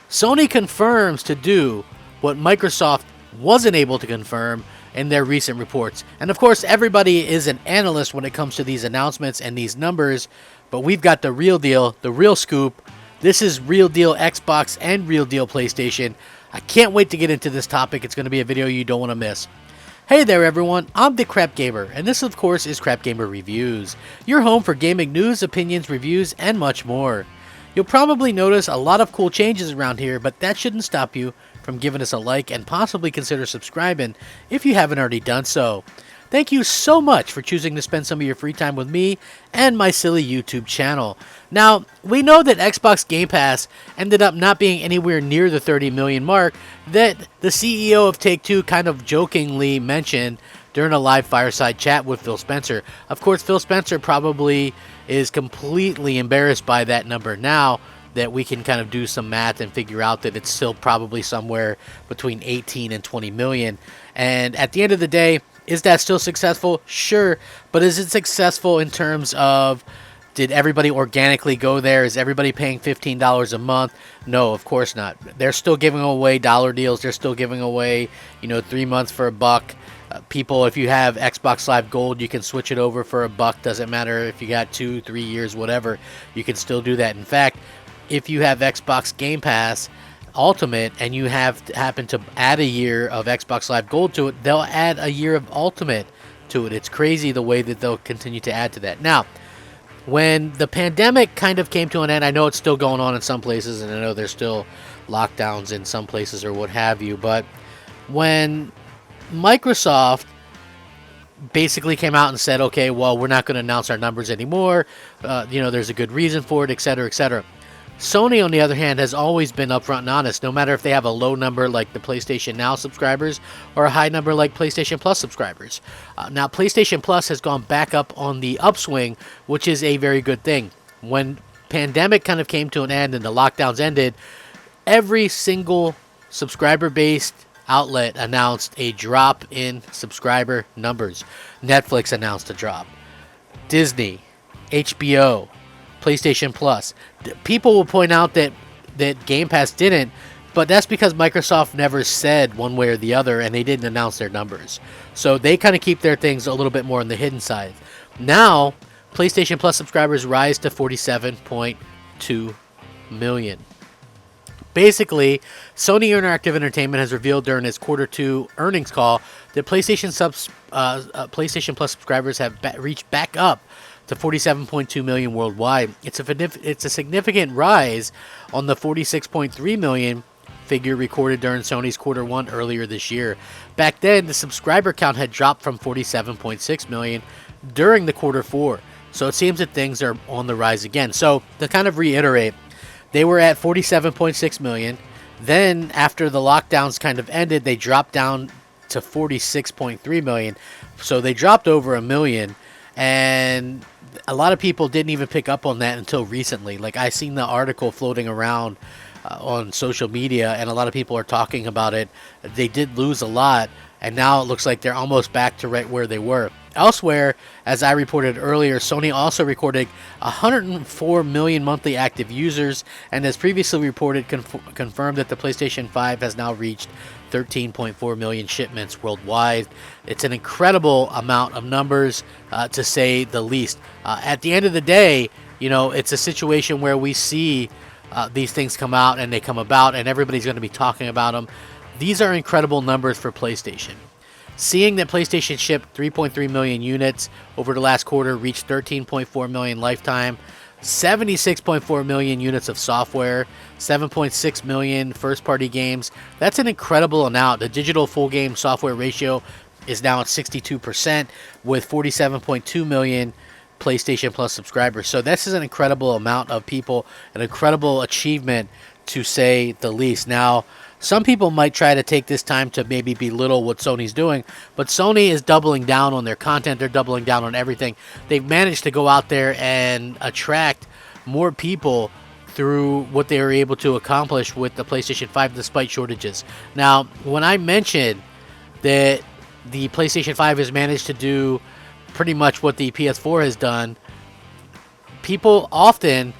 Sony confirms to do what Microsoft wasn't able to confirm in their recent reports. And of course, everybody is an analyst when it comes to these announcements and these numbers, but we've got the real deal, the real scoop. This is real deal Xbox and real deal PlayStation. I can't wait to get into this topic. It's going to be a video you don't want to miss. Hey there everyone, I'm the Crapgamer, and this of course is Crapgamer Reviews, your home for gaming news, opinions, reviews, and much more. You'll probably notice a lot of cool changes around here, but that shouldn't stop you from giving us a like and possibly consider subscribing if you haven't already done so. Thank you so much for choosing to spend some of your free time with me and my silly YouTube channel. Now, we know that Xbox Game Pass ended up not being anywhere near the 30 million mark that the CEO of Take-Two kind of jokingly mentioned during a live fireside chat with Phil Spencer. Of course, Phil Spencer probably is completely embarrassed by that number now that we can kind of do some math and figure out that it's still probably somewhere between 18 and 20 million. And at the end of the day, is that still successful? Sure. But is it successful in terms of, did everybody organically go there? Is everybody paying $15 a month? No, of course not. They're still giving away dollar deals. They're still giving away, 3 months for $1. People, if you have Xbox Live Gold, you can switch it over for $1. Doesn't matter if you got 2, 3 years, whatever. You can still do that. In fact, if you have Xbox Game Pass Ultimate and you happen to add a year of Xbox Live Gold to it, they'll add a year of Ultimate to it. It's crazy the way that they'll continue to add to that. Now, when the pandemic kind of came to an end, I know it's still going on in some places, and I know there's still lockdowns in some places or what have you, but when Microsoft basically came out and said, okay, well, we're not going to announce our numbers anymore, there's a good reason for it, etc., etc. Sony, on the other hand, has always been upfront and honest, no matter if they have a low number like the PlayStation Now subscribers or a high number like PlayStation Plus subscribers. Now, PlayStation Plus has gone back up on the upswing, which is a very good thing. When pandemic kind of came to an end and the lockdowns ended, every single subscriber-based outlet announced a drop in subscriber numbers. Netflix announced a drop. Disney, HBO, PlayStation Plus. People will point out that Game Pass didn't, but that's because Microsoft never said one way or the other, and they didn't announce their numbers. So they kind of keep their things a little bit more on the hidden side. Now, PlayStation Plus subscribers rise to 47.2 million. Basically, Sony Interactive Entertainment has revealed during its Q2 earnings call that PlayStation Plus subscribers have reached back up to 47.2 million worldwide. It's a significant rise on the 46.3 million figure recorded during Sony's Q1 earlier this year. Back then, the subscriber count had dropped from 47.6 million during the Q4. So it seems that things are on the rise again. So to kind of reiterate, they were at 47.6 million. Then after the lockdowns kind of ended, they dropped down to 46.3 million. So they dropped over a million, and a lot of people didn't even pick up on that until recently. Like, I seen the article floating around on social media, and a lot of people are talking about it. They did lose a lot, and now it looks like they're almost back to right where they were. Elsewhere, as I reported earlier, Sony also recorded 104 million monthly active users, and as previously reported, confirmed that the PlayStation 5 has now reached 13.4 million shipments worldwide. It's an incredible amount of numbers, to say the least. At the end of the day, it's a situation where we see these things come out and they come about, and everybody's going to be talking about them. These are incredible numbers for PlayStation. Seeing that PlayStation shipped 3.3 million units over the last quarter, reached 13.4 million lifetime, 76.4 million units of software, 7.6 million first-party games. That's an incredible amount. The digital full game software ratio is now at 62% with 47.2 million PlayStation Plus subscribers. So this is an incredible amount of people, an incredible achievement to say the least. Now, some people might try to take this time to maybe belittle what Sony's doing, but Sony is doubling down on their content. They're doubling down on everything. They've managed to go out there and attract more people through what they were able to accomplish with the PlayStation 5 despite shortages. Now, when I mentioned that the PlayStation 5 has managed to do pretty much what the PS4 has done, people often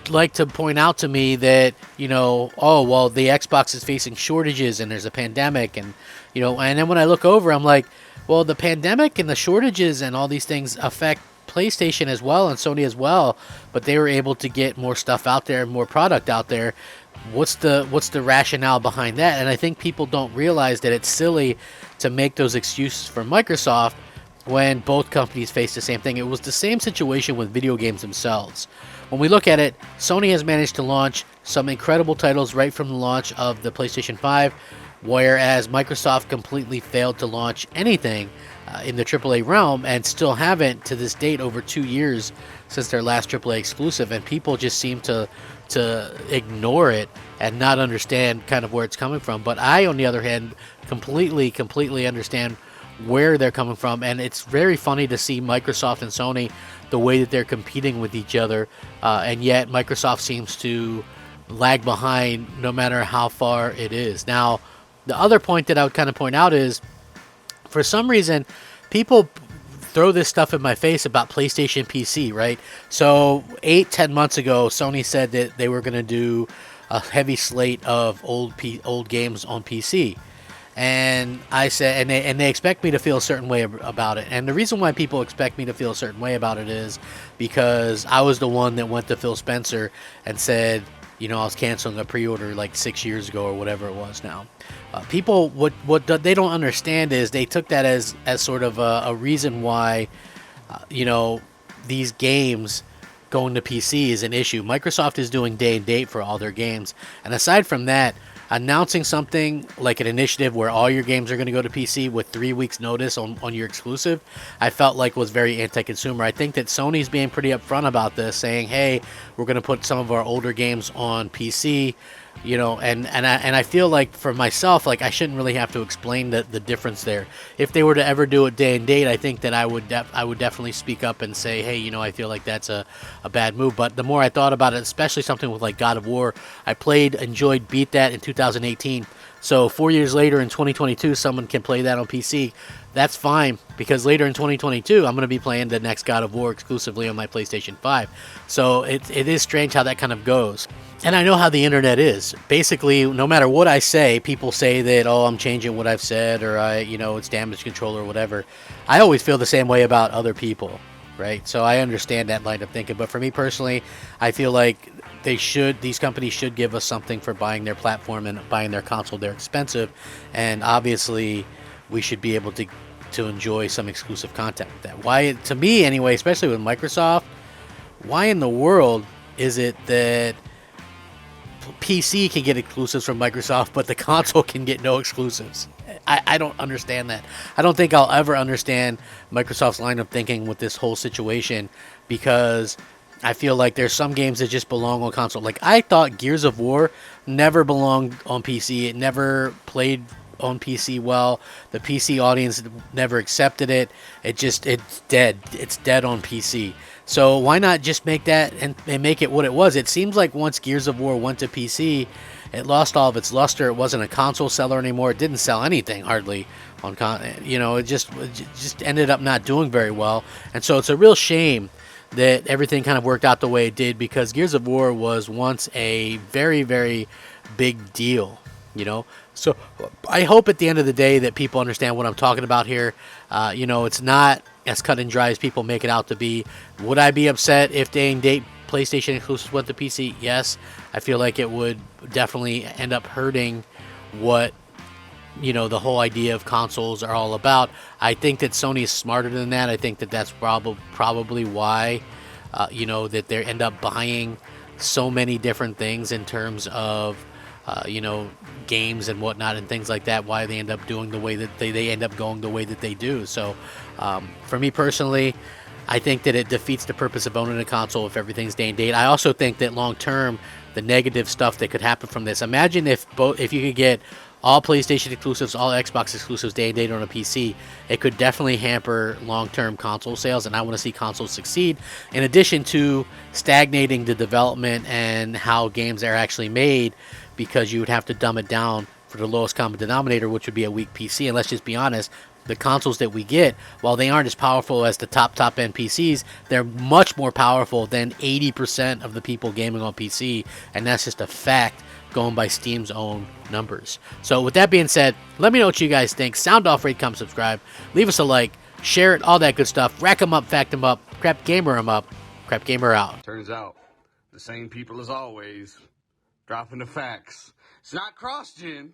like to point out to me that, oh, well, the Xbox is facing shortages and there's a pandemic, and and then when I look over, I'm like, well, the pandemic and the shortages and all these things affect PlayStation as well and Sony as well, but they were able to get more stuff out there, more product out there. What's the rationale behind that? And I think people don't realize that it's silly to make those excuses for Microsoft when both companies face the same thing. It was the same situation with video games themselves. When we look at it, Sony has managed to launch some incredible titles right from the launch of the PlayStation 5, whereas Microsoft completely failed to launch anything in the AAA realm, and still haven't to this date, over 2 years since their last AAA exclusive, and people just seem to ignore it and not understand kind of where it's coming from. But I, on the other hand, completely understand where they're coming from, and it's very funny to see Microsoft and Sony, the way that they're competing with each other, and yet Microsoft seems to lag behind no matter how far it is. Now, the other point that I would kind of point out is, for some reason, people throw this stuff in my face about PlayStation PC, right? So 8-10 months ago, Sony said that they were going to do a heavy slate of old games on PC. And I said, and they expect me to feel a certain way about it. And the reason why people expect me to feel a certain way about it is because I was the one that went to Phil Spencer and said, I was canceling a pre-order like 6 years ago or whatever it was now. People, what they don't understand is they took that as sort of a reason why, these games going to PC is an issue. Microsoft is doing day and date for all their games. And aside from that, announcing something like an initiative where all your games are going to go to PC with 3 weeks notice on your exclusive, I felt like was very anti-consumer. I think that Sony's being pretty upfront about this, saying, hey, we're going to put some of our older games on PC, and I feel like for myself, like I shouldn't really have to explain the difference there. If they were to ever do it day and date, I think that I would definitely speak up and say, hey, I feel like that's a bad move. But the more I thought about it, especially something with like God of War, I played, enjoyed, beat that in 2018. So 4 years later in 2022, someone can play that on PC. That's fine, because later in 2022, I'm going to be playing the next God of War exclusively on my PlayStation 5. So it is strange how that kind of goes. And I know how the internet is. Basically, no matter what I say, people say that, oh, I'm changing what I've said, or it's damage control or whatever. I always feel the same way about other people, right? So I understand that line of thinking. But for me personally, I feel like these companies should give us something for buying their platform and buying their console. They're expensive, and obviously we should be able to enjoy some exclusive content with that. Why, to me anyway, especially with Microsoft, why in the world is it that PC can get exclusives from Microsoft, but the console can get no exclusives? I don't understand that. I don't think I'll ever understand Microsoft's line of thinking with this whole situation, because I feel like there's some games that just belong on console. Like, I thought Gears of War never belonged on PC. It never played on PC well. The PC audience never accepted it. It's dead. It's dead on PC. So why not just make that and make it what it was? It seems like once Gears of War went to PC, it lost all of its luster. It wasn't a console seller anymore. It didn't sell anything hardly on it just ended up not doing very well. And so it's a real shame that everything kind of worked out the way it did, because Gears of War was once a very, very big deal, So I hope at the end of the day that people understand what I'm talking about here. It's not as cut and dry as people make it out to be. Would I be upset if day and date PlayStation exclusives went to PC? Yes. I feel like it would definitely end up hurting what the whole idea of consoles are all about. I think that Sony is smarter than that. I think that that's probably why that they end up buying so many different things in terms of games and whatnot and things like that, why they end up doing the way that they end up going the way that they do. So for me personally, I think that it defeats the purpose of owning a console if everything's day and date. I also think that long term, the negative stuff that could happen from this, imagine if you could get all PlayStation exclusives, all Xbox exclusives day and date on a PC, it could definitely hamper long-term console sales, and I want to see consoles succeed, in addition to stagnating the development and how games are actually made, because you would have to dumb it down for the lowest common denominator, which would be a weak PC. And let's just be honest, the consoles that we get, while they aren't as powerful as the top end PCs, they're much more powerful than 80% of the people gaming on PC, and that's just a fact going by Steam's own numbers. So with that being said, let me know what you guys think. Sound off, rate, comment, subscribe, leave us a like, share it, all that good stuff. Rack 'em up, fact 'em up, crap gamer 'em up, crap gamer out. Turns out, the same people as always, dropping the facts. It's not cross-gen.